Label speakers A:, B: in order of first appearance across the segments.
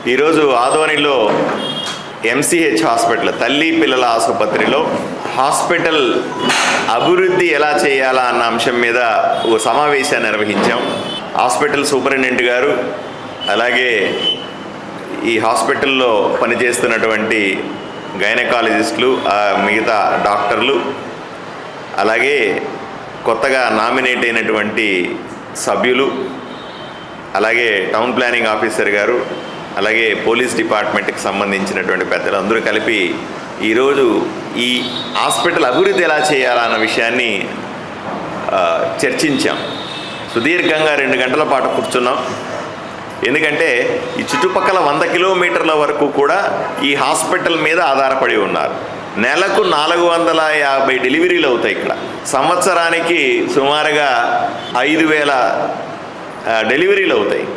A: ఈరోజు ఆదోనిలో MCh hospital తల్లి పిల్లల ఆసుపత్రిలో హాస్పిటల్ అభివృద్ధి ఎలా చేయాలా అన్న అంశం మీద ఓ సమావేశాన్ని నిర్వహించాం. హాస్పిటల్ సూపరింటెండెంట్ గారు, అలాగే ఈ హాస్పిటల్లో పనిచేస్తున్నటువంటి గైనకాలజిస్టులు, మిగతా డాక్టర్లు, అలాగే కొత్తగా నామినేట్ అయినటువంటి సభ్యులు, అలాగే టౌన్ ప్లానింగ్ ఆఫీసర్ గారు, అలాగే పోలీస్ డిపార్ట్మెంట్కి సంబంధించినటువంటి పెద్దలు అందరూ కలిపి ఈరోజు ఈ హాస్పిటల్ అభివృద్ధి ఎలా చేయాలన్న విషయాన్ని చర్చించాం. సుదీర్ఘంగా 2 గంటల పాటు కూర్చున్నాం. ఎందుకంటే ఈ చుట్టుపక్కల 100 కిలోమీటర్ల వరకు కూడా ఈ హాస్పిటల్ మీద ఆధారపడి ఉన్నారు. నెలకు 450 డెలివరీలు అవుతాయి ఇక్కడ. సంవత్సరానికి సుమారుగా 5000 డెలివరీలు అవుతాయి.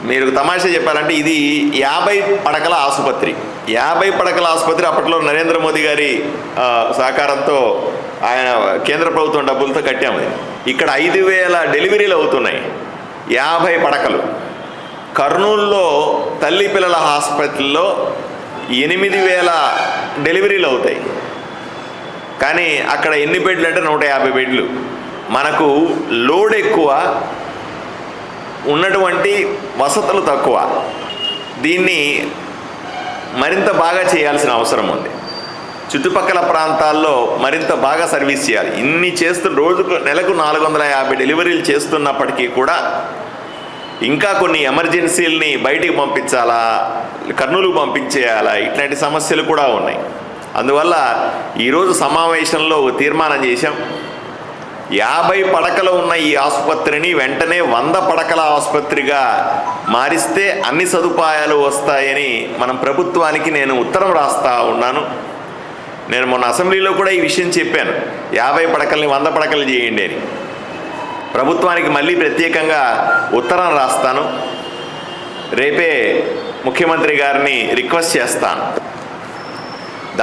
A: మీరు తమాషా చెప్పాలంటే ఇది 50 పడకల ఆసుపత్రి. 50 పడకల ఆసుపత్రి అప్పట్లో నరేంద్ర మోదీ గారి సహకారంతో, ఆయన కేంద్ర ప్రభుత్వం డబ్బులతో కట్టాము. ఇక్కడ 5000 డెలివరీలు అవుతున్నాయి, 50 పడకలు. కర్నూలులో తల్లి పిల్లల హాస్పిటల్లో 8000 డెలివరీలు అవుతాయి. కానీ అక్కడ ఎన్ని బెడ్లు అంటే 150 బెడ్లు. మనకు లోడ్ ఎక్కువ, ఉన్నటువంటి వసతులు తక్కువ. దీన్ని మరింత బాగా చేయాల్సిన అవసరం ఉంది. చుట్టుపక్కల ప్రాంతాల్లో మరింత బాగా సర్వీస్ చేయాలి. ఇన్ని రోజుకు నెలకు 450 డెలివరీలు చేస్తున్నప్పటికీ కూడా ఇంకా కొన్ని ఎమర్జెన్సీలని బయటికి పంపించాలా, కర్నూలుకు పంపించేయాలా, ఇట్లాంటి సమస్యలు కూడా ఉన్నాయి. అందువల్ల ఈరోజు సమావేశంలో తీర్మానం చేశాం. 50 పడకలు ఉన్న ఈ ఆసుపత్రిని వెంటనే 100 పడకల ఆసుపత్రిగా మారిస్తే అన్ని సదుపాయాలు వస్తాయని మనం ప్రభుత్వానికి నేను ఉత్తరం రాస్తా ఉన్నాను. నేను మొన్న అసెంబ్లీలో కూడా ఈ విషయం చెప్పాను. 50 పడకల్ని 100 పడకలు చేయండి అని. ప్రభుత్వానికి మళ్ళీ ప్రత్యేకంగా ఉత్తరం రాస్తాను. రేపే ముఖ్యమంత్రి గారిని రిక్వెస్ట్ చేస్తాను.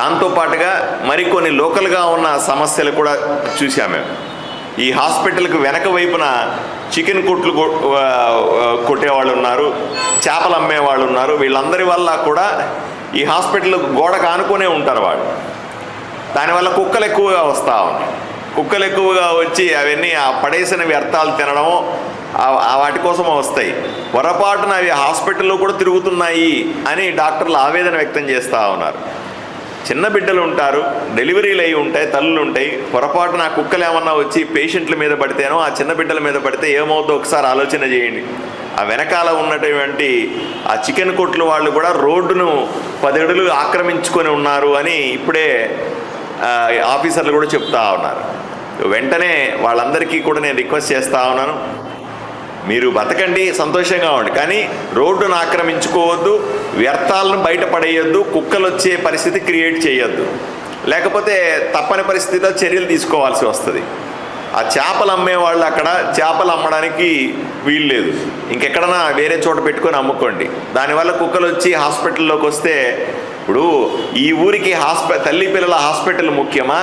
A: దాంతోపాటుగా మరికొన్ని లోకల్గా ఉన్న సమస్యలు కూడా చూసాము మేము. ఈ హాస్పిటల్కి వెనక వైపున చికెన్ కొట్లు కొట్టేవాళ్ళు ఉన్నారు, చేపలు అమ్మేవాళ్ళు ఉన్నారు. వీళ్ళందరి వల్ల కూడా ఈ హాస్పిటల్ గోడకు ఆనుకునే ఉంటారు వాళ్ళు. దానివల్ల కుక్కలు ఎక్కువగా వస్తూ ఉన్నాయి. కుక్కలు ఎక్కువగా వచ్చి అవన్నీ ఆ పడేసిన వ్యర్థాలు తినడం, వాటి కోసం వస్తాయి. పొరపాటున అవి హాస్పిటల్లో కూడా తిరుగుతున్నాయి అని డాక్టర్లు ఆవేదన వ్యక్తం చేస్తూ ఉన్నారు. చిన్న బిడ్డలు ఉంటారు, డెలివరీలు అయి ఉంటాయి, తల్లులు ఉంటాయి. పొరపాటున ఆ కుక్కలు ఏమన్నా వచ్చి పేషెంట్ల మీద పడితేనో, ఆ చిన్న బిడ్డల మీద పడితే ఏమవుతుందో ఒకసారి ఆలోచన చేయండి. ఆ వెనకాల ఉన్నటువంటి ఆ చికెన్ కొట్లు వాళ్ళు కూడా రోడ్డును 10 అడుగులు ఆక్రమించుకొని ఉన్నారు అని ఇప్పుడే ఆఫీసర్లు కూడా చెప్తా ఉన్నారు. వెంటనే వాళ్ళందరికీ కూడా నేను రిక్వెస్ట్ చేస్తూ ఉన్నాను, మీరు బతకండి, సంతోషంగా ఉండి, కానీ రోడ్డును ఆక్రమించుకోవద్దు, వ్యర్థాలను బయటపడేయొద్దు, కుక్కలు వచ్చే పరిస్థితి క్రియేట్ చేయొద్దు. లేకపోతే తప్పని పరిస్థితిలో చర్యలు తీసుకోవాల్సి వస్తుంది. ఆ చేపలు అమ్మేవాళ్ళు అక్కడ చేపలు అమ్మడానికి వీలు లేదు, ఇంకెక్కడన్నా వేరే చోట పెట్టుకొని అమ్ముకోండి. దానివల్ల కుక్కలు వచ్చి హాస్పిటల్లోకి వస్తే, ఇప్పుడు ఈ ఊరికి తల్లి పిల్లల హాస్పిటల్ ముఖ్యమా,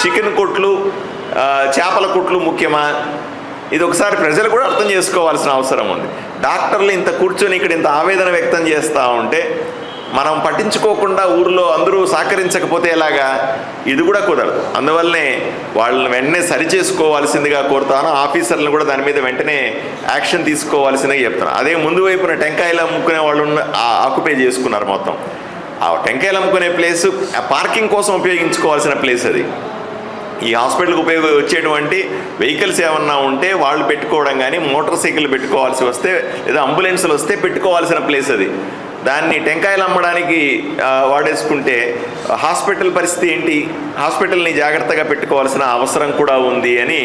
A: చికెన్ కొట్లు చేపల కొట్లు ముఖ్యమా? ఇది ఒకసారి ప్రజలు కూడా అర్థం చేసుకోవాల్సిన అవసరం ఉంది. డాక్టర్లు ఇంత కూర్చొని ఇక్కడ ఇంత ఆవేదన వ్యక్తం చేస్తూ ఉంటే మనం పట్టించుకోకుండా ఊరిలో అందరూ సహకరించకపోతే ఎలాగా? ఇది కూడా కుదరదు. అందువల్లనే వాళ్ళని వెంటనే సరిచేసుకోవాల్సిందిగా కోరుతాను. ఆఫీసర్లను కూడా దాని మీద వెంటనే యాక్షన్ తీసుకోవాల్సిందిగా చెప్తాను. అదే ముందు వైపున టెంకాయలు అమ్ముకునే వాళ్ళు ఆక్యుపై చేసుకున్నారు మొత్తం. ఆ టెంకాయలు అమ్ముకునే ప్లేసు పార్కింగ్ కోసం ఉపయోగించుకోవాల్సిన ప్లేస్ అది. ఈ హాస్పిటల్కి వచ్చేటువంటి వెహికల్స్ ఏమన్నా ఉంటే వాళ్ళు పెట్టుకోవడం, కానీ మోటార్ సైకిల్ పెట్టుకోవాల్సి వస్తే లేదా అంబులెన్స్లు వస్తే పెట్టుకోవాల్సిన ప్లేస్ అది. దాన్ని టెంకాయలు అమ్మడానికి వాడేసుకుంటే హాస్పిటల్ పరిస్థితి ఏంటి? హాస్పిటల్ని జాగ్రత్తగా పెట్టుకోవాల్సిన అవసరం కూడా ఉంది అని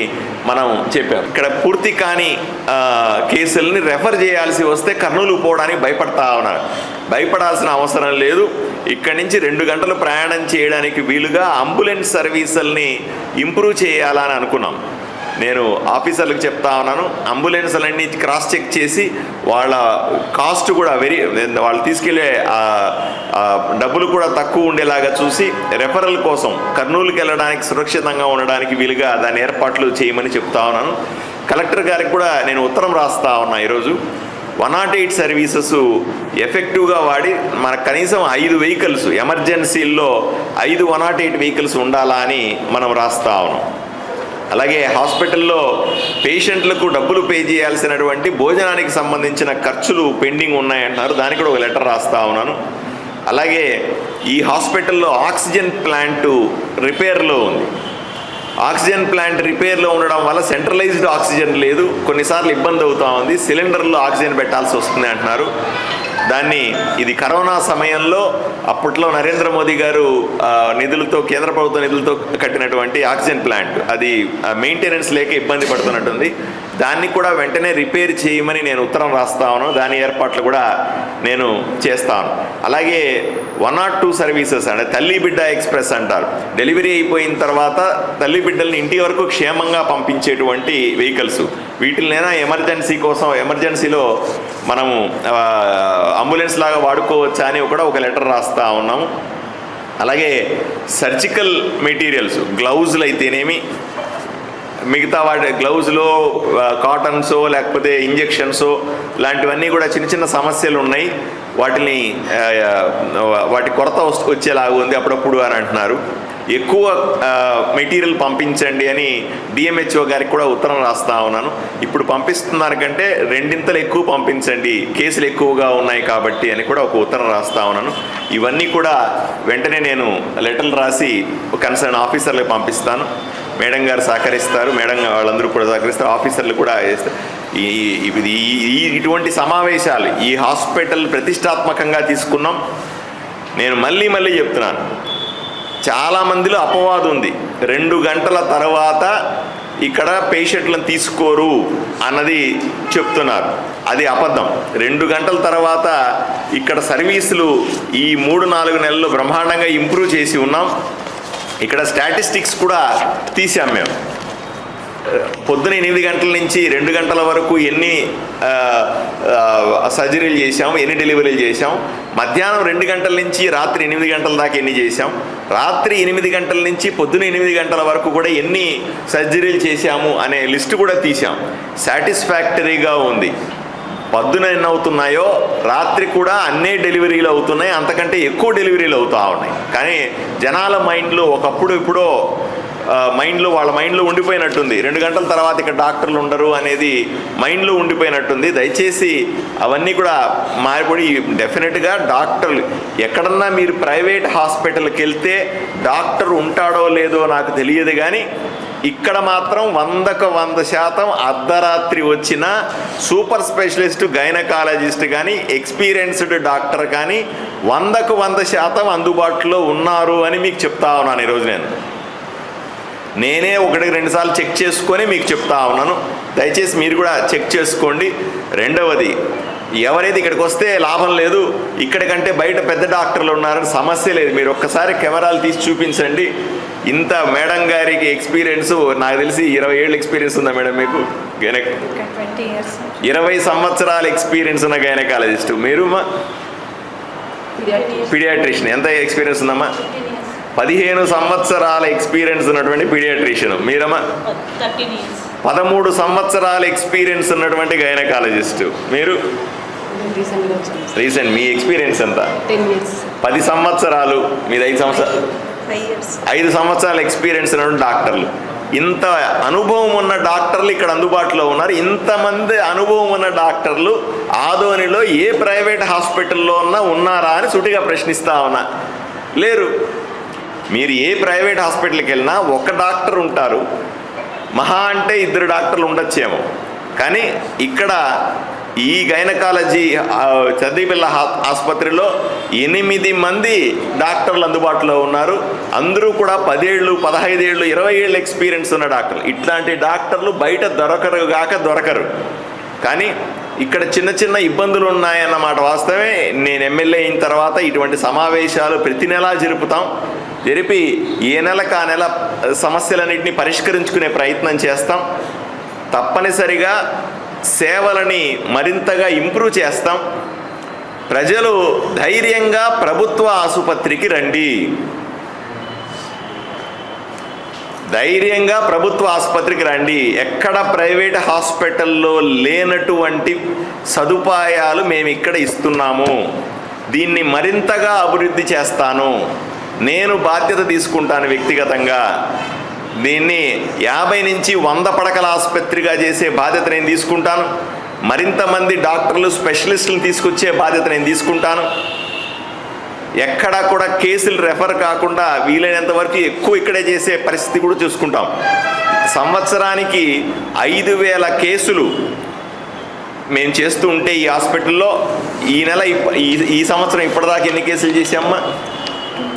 A: మనం చెప్పాం. ఇక్కడ పూర్తి కాని కేసుల్ని రెఫర్ చేయాల్సి వస్తే కర్నూలు పోవడానికి భయపడతా ఉన్నారు. భయపడాల్సిన అవసరం లేదు. ఇక్కడి నుంచి 2 గంటలు ప్రయాణం చేయడానికి వీలుగా అంబులెన్స్ సర్వీసుల్ని ఇంప్రూవ్ చేయాలని అనుకున్నాం. నేను ఆఫీసర్లకు చెప్తా ఉన్నాను, అంబులెన్స్లన్నీ క్రాస్ చెక్ చేసి వాళ్ళ కాస్ట్ కూడా వాళ్ళు తీసుకెళ్లే డబ్బులు కూడా తక్కువ ఉండేలాగా చూసి రెఫరల్ కోసం కర్నూలుకి వెళ్ళడానికి సురక్షితంగా ఉండడానికి వీలుగా దాని ఏర్పాట్లు చేయమని చెప్తా ఉన్నాను. కలెక్టర్ గారికి కూడా నేను ఉత్తరం రాస్తా ఉన్నా ఈరోజు. 108 సర్వీసెస్ ఎఫెక్టివ్గా వాడి మనకు కనీసం 5 వెహికల్స్ ఎమర్జెన్సీల్లో 5 108 వెహికల్స్ ఉండాలా అని మనం రాస్తా ఉన్నాం. అలాగే హాస్పిటల్లో పేషెంట్లకు డబ్బులు పే చేయాల్సినటువంటి భోజనానికి సంబంధించిన ఖర్చులు పెండింగ్ ఉన్నాయంటున్నారు, దానికి కూడా ఒక లెటర్ రాస్తా ఉన్నాను. అలాగే ఈ హాస్పిటల్లో ఆక్సిజన్ ప్లాంట్ రిపేర్లో ఉంది. ఆక్సిజన్ ప్లాంట్ రిపేర్లో ఉండడం వల్ల సెంట్రలైజ్డ్ ఆక్సిజన్ లేదు, కొన్నిసార్లు ఇబ్బంది అవుతూ ఉంది, సిలిండర్లో ఆక్సిజన్ పెట్టాల్సి వస్తుంది అంటున్నారు. దాన్ని ఇది కరోనా సమయంలో అప్పట్లో నరేంద్ర మోదీ గారు నిధులతో, కేంద్ర ప్రభుత్వ నిధులతో కట్టినటువంటి ఆక్సిజన్ ప్లాంట్, అది మెయింటెనెన్స్ లేక ఇబ్బంది పడుతున్నట్టుంది. దాన్ని కూడా వెంటనే రిపేర్ చేయమని నేను ఉత్తరం రాస్తా ఉన్నాను. దాని ఏర్పాట్లు కూడా నేను చేస్తాను. అలాగే 102 సర్వీసెస్ అంటే తల్లి బిడ్డ ఎక్స్ప్రెస్ అంటారు. డెలివరీ అయిపోయిన తర్వాత తల్లి బిడ్డల్ని ఇంటి వరకు క్షేమంగా పంపించేటువంటి వెహికల్స్, వీటినైనా ఎమర్జెన్సీ కోసం, ఎమర్జెన్సీలో మనము అంబులెన్స్ లాగా వాడుకోవచ్చా అని కూడా ఒక లెటర్ రాస్తా ఉన్నాము. అలాగే సర్జికల్ మెటీరియల్స్, గ్లౌజులు అయితేనేమి, మిగతా వాటి గ్లౌజ్లో కాటన్సో లేకపోతే ఇంజెక్షన్సో లాంటివన్నీ కూడా చిన్న చిన్న సమస్యలు ఉన్నాయి, వాటి కొరత వచ్చేలాగా ఉంది అప్పుడప్పుడు అని అంటున్నారు. ఎక్కువ మెటీరియల్ పంపించండి అని డిఎంహెచ్ఓ గారికి కూడా ఉత్తరం రాస్తా ఉన్నాను. ఇప్పుడు పంపిస్తున్నారు కంటే 2 ఎక్కువ పంపించండి, కేసులు ఎక్కువగా ఉన్నాయి కాబట్టి అని కూడా ఒక ఉత్తరం రాస్తా ఉన్నాను. ఇవన్నీ కూడా వెంటనే నేను లెటర్లు రాసి కన్సర్న్ ఆఫీసర్లకు పంపిస్తాను. మేడం గారు సహకరిస్తారు, మేడం వాళ్ళందరూ కూడా సహకరిస్తారు, ఆఫీసర్లు కూడా చేస్తారు. ఇటువంటి సమావేశాలు ఈ హాస్పిటల్ ప్రతిష్టాత్మకంగా తీసుకున్నాం. నేను మళ్ళీ చెప్తున్నాను, చాలామందిలో అపవాదం ఉంది, 2 గంటల తర్వాత ఇక్కడ పేషెంట్లను తీసుకోరు అన్నది చెప్తున్నారు. అది అబద్ధం. 2 గంటల తర్వాత ఇక్కడ సర్వీసులు ఈ 3-4 నెలల్లో బ్రహ్మాండంగా ఇంప్రూవ్ చేసి ఉన్నాం. ఇక్కడ స్టాటిస్టిక్స్ కూడా తీసాం మేము. పొద్దున 8 గంటల నుంచి 2 గంటల వరకు ఎన్ని సర్జరీలు చేసాం, ఎన్ని డెలివరీలు చేసాం, మధ్యాహ్నం 2 గంటల నుంచి రాత్రి 8 గంటల దాకా ఎన్ని చేసాం, రాత్రి 8 గంటల నుంచి పొద్దున 8 గంటల వరకు కూడా ఎన్ని సర్జరీలు చేశాము అనే లిస్టు కూడా తీసాం. సాటిస్ఫాక్టరీగా ఉంది. పొద్దున ఎన్ని అవుతున్నాయో రాత్రి కూడా అన్నే డెలివరీలు అవుతున్నాయి, అంతకంటే ఎక్కువ డెలివరీలు అవుతూ ఉన్నాయి. కానీ జనాల మైండ్లో ఒకప్పుడు ఇప్పుడో వాళ్ళ మైండ్లో ఉండిపోయినట్టుంది, 2 గంటల తర్వాత ఇక్కడ డాక్టర్లు ఉండరు అనేది మైండ్లో ఉండిపోయినట్టుంది. దయచేసి అవన్నీ కూడా మారిపడి డెఫినెట్గా డాక్టర్లు ఎక్కడన్నా మీరు ప్రైవేట్ హాస్పిటల్కి వెళ్తే డాక్టర్ ఉంటాడో లేదో నాకు తెలియదు, కానీ ఇక్కడ మాత్రం 100% అర్ధరాత్రి వచ్చిన సూపర్ స్పెషలిస్ట్ గైనకాలజిస్ట్ కానీ ఎక్స్పీరియన్స్డ్ డాక్టర్ కానీ 100% అందుబాటులో ఉన్నారు అని మీకు చెప్తా ఉన్నాను. ఈరోజు నేనే 1-2 సార్లు చెక్ చేసుకొని మీకు చెప్తా ఉన్నాను. దయచేసి మీరు కూడా చెక్ చేసుకోండి. రెండవది, ఎవరైతే ఇక్కడికి వస్తే లాభం లేదు, ఇక్కడికంటే బయట పెద్ద డాక్టర్లు ఉన్నారని సమస్య లేదు. మీరు ఒక్కసారి కెమెరాలు తీసి చూపించండి. ఇంత మేడం గారికి ఎక్స్పీరియన్స్, నాకు తెలిసి 20 ఏళ్ళ ఎక్స్పీరియన్స్ ఉందా మేడం మీకు? 20 సంవత్సరాల ఎక్స్పీరియన్స్ ఉన్న గైనకాలజిస్ట్. మీరు పీడియాట్రిషియన్ ఎంత ఎక్స్పీరియన్స్ ఉందమ్మా? 15 సంవత్సరాల ఎక్స్పీరియన్స్ ఉన్నటువంటి పీడియాట్రిషియన్. మీరమ్మా? 13 సంవత్సరాల ఎక్స్పీరియన్స్ ఉన్నటువంటి గైనకాలజిస్ట్. మీరు? రీసెంట్. మీ ఎక్స్పీరియన్స్ ఎంత? 10 సంవత్సరాలు. మీది 5 సంవత్సరాలు? 5 సంవత్సరాల ఎక్స్పీరియన్స్ ఉన్నటువంటి డాక్టర్లు. ఇంత అనుభవం ఉన్న డాక్టర్లు ఇక్కడ అందుబాటులో ఉన్నారు. ఇంతమంది అనుభవం ఉన్న డాక్టర్లు ఆదోనిలో ఏ ప్రైవేట్ హాస్పిటల్లో ఉన్నారా అని సూటిగా ప్రశ్నిస్తా ఉన్నా. లేరు. మీరు ఏ ప్రైవేట్ హాస్పిటల్కి వెళ్ళినా ఒక డాక్టర్ ఉంటారు, మహా అంటే 2 డాక్టర్లు ఉండొచ్చేమో. కానీ ఇక్కడ ఈ గైనకాలజీ చద్దిపిల్ల ఆసుపత్రిలో 8 మంది డాక్టర్లు అందుబాటులో ఉన్నారు. అందరూ కూడా 10 ఏళ్ళు, 15 ఏళ్ళు, 20 ఏళ్ళు ఎక్స్పీరియన్స్ ఉన్న డాక్టర్లు. ఇట్లాంటి డాక్టర్లు బయట దొరకరు. కానీ ఇక్కడ చిన్న ఇబ్బందులు ఉన్నాయన్నమాట వాస్తవమే. నేను ఎమ్మెల్యే అయిన తర్వాత ఇటువంటి సమావేశాలు ప్రతి నెలా జరిపి ఏ నెలకు ఆ నెల సమస్యలన్నింటినీ పరిష్కరించుకునే ప్రయత్నం చేస్తాం. తప్పనిసరిగా సేవలని మరింతగా ఇంప్రూవ్ చేస్తాం. ప్రజలు ధైర్యంగా ప్రభుత్వ ఆసుపత్రికి రండి. ధైర్యంగా ప్రభుత్వ ఆసుపత్రికి రండి. ఎక్కడ ప్రైవేట్ హాస్పిటల్లో లేనటువంటి సదుపాయాలు మేము ఇక్కడ ఇస్తున్నాము. దీన్ని మరింతగా అభివృద్ధి చేస్తాను. నేను బాధ్యత తీసుకుంటాను వ్యక్తిగతంగా. దీన్ని 50 నుంచి 100 పడకల ఆసుపత్రిగా చేసే బాధ్యత నేను తీసుకుంటాను. మరింత మంది డాక్టర్లు, స్పెషలిస్టులను తీసుకొచ్చే బాధ్యత నేను తీసుకుంటాను. ఎక్కడా కూడా కేసులు రెఫర్ కాకుండా వీలైనంత వరకు ఎక్కువ ఇక్కడే చేసే పరిస్థితి కూడా చూసుకుంటాం. సంవత్సరానికి 5,000 కేసులు మేము చేస్తూ ఉంటే ఈ హాస్పిటల్లో ఈ నెల ఈ సంవత్సరం ఇప్పటిదాకా ఎన్ని కేసులు చేసామ్మా?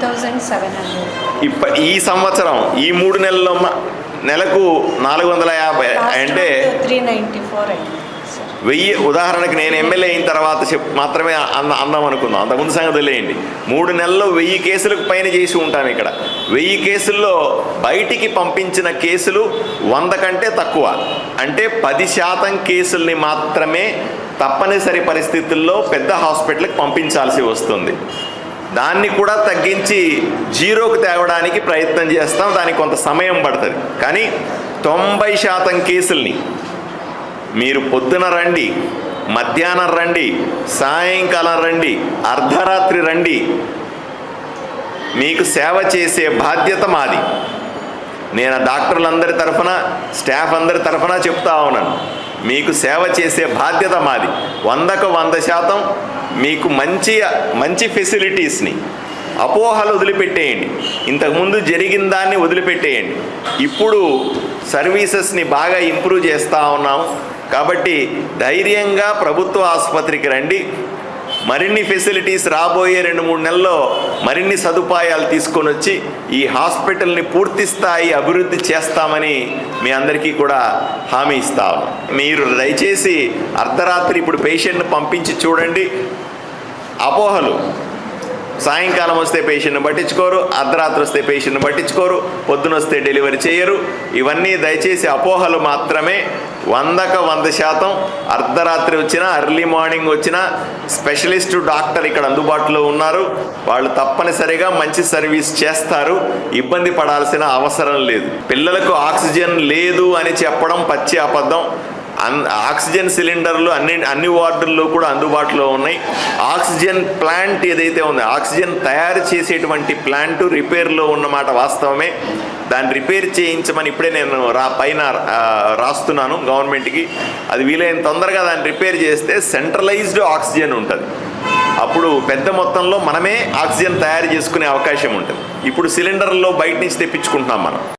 B: 2700.
A: ఈ సంవత్సరం ఈ 3 నెలల్లో నెలకు 450 అంటే
B: 394 అయింది.
A: 1000. ఉదాహరణకు నేను ఎమ్మెల్యే అయిన తర్వాత మాత్రమే అందాం అనుకుందాం, అంతకుముందు సంగతి వదిలేయండి. 3 నెలల్లో 1000 కేసులకు పైన చేసి ఉంటాం. ఇక్కడ 1000 కేసుల్లో బయటికి పంపించిన కేసులు 100 కంటే తక్కువ. అంటే 10% కేసుల్ని మాత్రమే తప్పనిసరి పరిస్థితుల్లో పెద్ద హాస్పిటల్కి పంపించాల్సి వస్తుంది. దాన్ని కూడా తగ్గించి 0కి తేవడానికి ప్రయత్నం చేస్తాం. దానికి కొంత సమయం పడుతుంది. కానీ 90% కేసుల్ని మీరు పొద్దున రండి, మధ్యాహ్నం రండి, సాయంకాలం రండి, అర్ధరాత్రి రండి, మీకు సేవ చేసే బాధ్యత మాది. నేను డాక్టర్లందరి తరఫున, స్టాఫ్ అందరి తరఫున చెప్తా ఉన్నాను, మీకు సేవ చేసే బాధ్యత మాది. 100కు 100% మీకు మంచి ఫెసిలిటీస్ని, అపోహలు వదిలిపెట్టేయండి. ఇంతకుముందు జరిగిన దాన్ని వదిలిపెట్టేయండి. ఇప్పుడు సర్వీసెస్ని బాగా ఇంప్రూవ్ చేస్తూ ఉన్నాము. కాబట్టి ధైర్యంగా ప్రభుత్వ ఆసుపత్రికి రండి. మరిన్ని ఫెసిలిటీస్ రాబోయే 2-3 నెలల్లో మరిన్ని సదుపాయాలు తీసుకొని వచ్చి ఈ హాస్పిటల్ని పూర్తి స్థాయి అభివృద్ధి చేస్తామని మీ అందరికీ కూడా హామీ ఇస్తాము. మీరు దయచేసి అర్ధరాత్రి ఇప్పుడు పేషెంట్ని పంపించి చూడండి. అపోహలు, సాయంకాలం వస్తే పేషెంట్ని పట్టించుకోరు, అర్ధరాత్రి వస్తే పేషెంట్ని పట్టించుకోరు, పొద్దున వస్తే డెలివరీ చేయరు. ఇవన్నీ దయచేసి అపోహలు మాత్రమే. 100కు 100% అర్ధరాత్రి వచ్చినా, ఎర్లీ మార్నింగ్ వచ్చినా స్పెషలిస్ట్ డాక్టర్ ఇక్కడ అందుబాటులో ఉన్నారు. వాళ్ళు తప్పనిసరిగా మంచి సర్వీస్ చేస్తారు. ఇబ్బంది పడాల్సిన అవసరం లేదు. పిల్లలకు ఆక్సిజన్ లేదు అని చెప్పడం పచ్చి అబద్ధం. ఆక్సిజన్ సిలిండర్లు అన్ని వార్డుల్లో కూడా అందుబాటులో ఉన్నాయి. ఆక్సిజన్ ప్లాంట్ ఏదైతే ఉందో, ఆక్సిజన్ తయారు చేసేటువంటి ప్లాంట్ రిపేర్లో ఉన్నమాట వాస్తవమే. దాన్ని రిపేర్ చేయించమని ఇప్పుడే నేను పైన రాస్తున్నాను గవర్నమెంట్కి. అది వీలైన తొందరగా దాన్ని రిపేర్ చేస్తే సెంట్రలైజ్డ్ ఆక్సిజన్ ఉంటుంది. అప్పుడు పెద్ద మొత్తంలో మనమే ఆక్సిజన్ తయారు చేసుకునే అవకాశం ఉంటుంది. ఇప్పుడు సిలిండర్లో బయట నుంచి తెప్పించుకుంటున్నాం మనం.